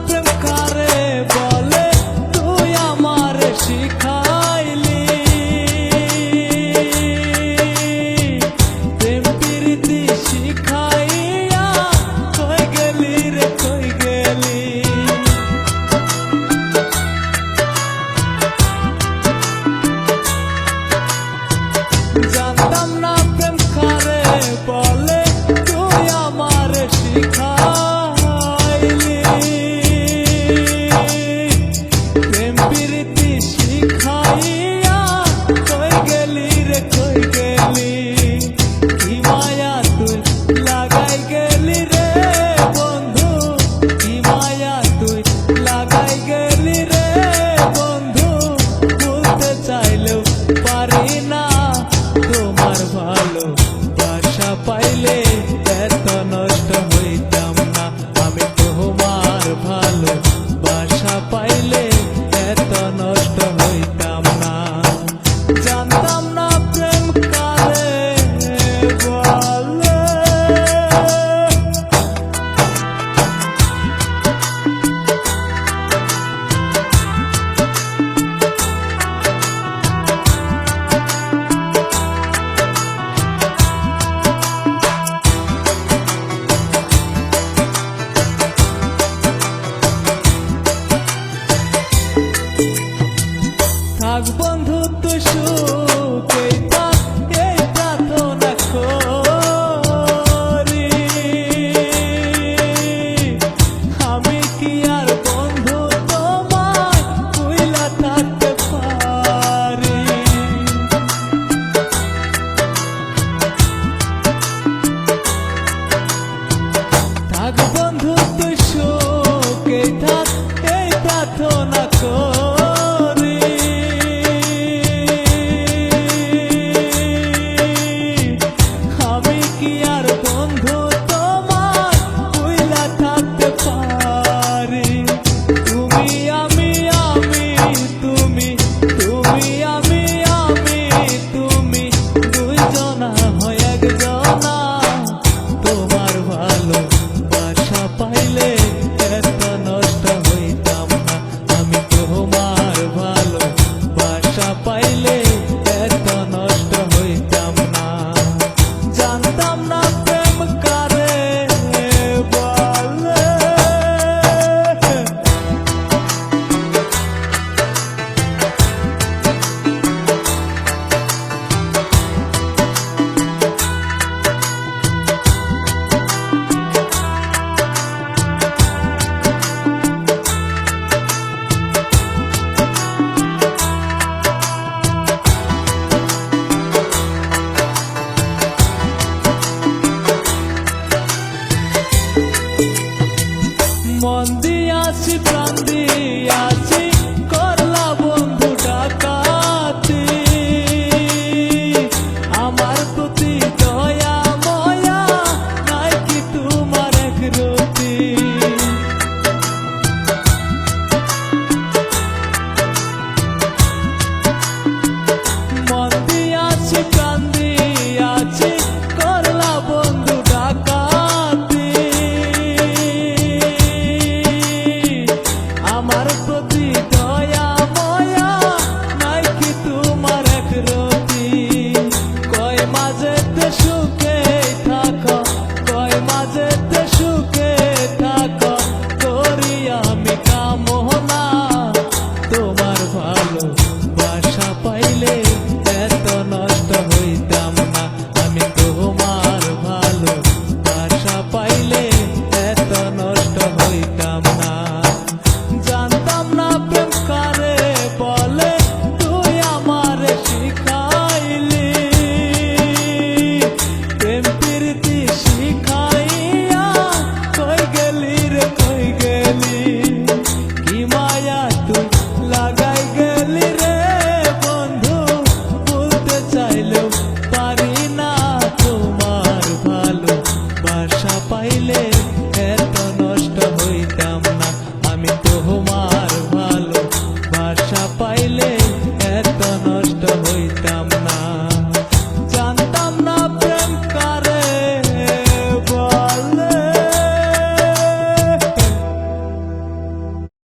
প্রেম কারে বলে তুই আমারে শিখাইলি, প্রেম প্রীতি শিখাইয়া কই গেলি রে কই গেলি। জানতাম না প্রেম কারে বলে তুই আমারে শিখাইলি, প্রেম প্রীতি শিখাইয়া কই গেলি রে কই গেলি। কি মায়া তুই লাগাই গেলি রে বন্ধু, কি মায়া তুই লাগাই গেলি রে বন্ধু, বলতে চাইলেও পারি না তোমার ভালো বাসা পাইলে এত নষ্ট হইতাম না। আমি তোমার ভালো বাসা পাইলে এত নষ্ট হইতাম না। জানতাম না প্রেম কারে বলে। থাক বন্ধু তুই সুখে থাক এই প্রার্থনা করি, আমি কি আর বন্ধু তোমায় ভুইলা থাকতে পারি। থাক বন্ধু তুই সুখে থাক এই প্রার্থনা করি, আমি কি আর বন্ধু তোমার ভুইলা থাকতে পারি। তুমি আমি আমি তুমি, তুমি আমি আমি তুমি, দুইজনা হয় একজনা। তোমার ভালো বাসা পাইলে এত নষ্ট হইতাম না। আমি তোমার ভালো বাসা পাইলে এত নষ্ট হইতাম না। জানতাম না প্রেম কারে বলে। মন দিয়াছি প্রাণ দিয়াছি